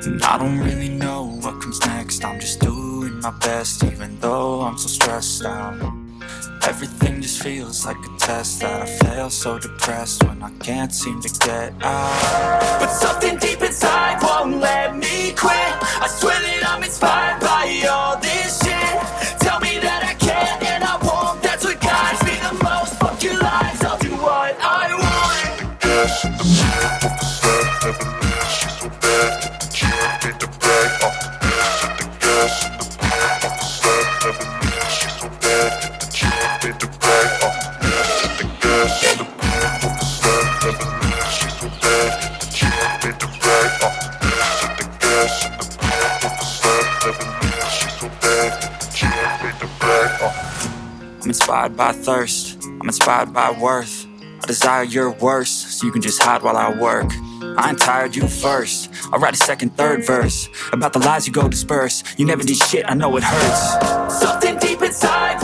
And I don't really know what comes next. I'm just doing my best, even though I'm so stressed out. Everything just feels like a test that I fail, so depressed when I can't seem to get out. But something deep inside won't let me quit. I swear that I'm inspired by all this shit. Tell me that I can and I won't. That's what guides me the most. Fuck your lies, I'll do what I want. Gas in the back off the slab, never leave. She's so bad, hit the gym, made the bag off the gas. Hit the gas in the back off the slab, never leave. She's so bad, hit the gym, made the bag off the gas. Hit the gas in the back off the slab, never leave. She's so bad, hit the gym, made the bag off the gas. Hit the gas in the back off the slab, never leave. She's so bad, hit the gym, made the bag off. I'm inspired by thirst, I'm inspired by worth. I desire your worst, so you can just hide while I work. I ain't tired, you first. I'll write a second, third verse about the lies you go disperse. You never did shit, I know it hurts. Something deep inside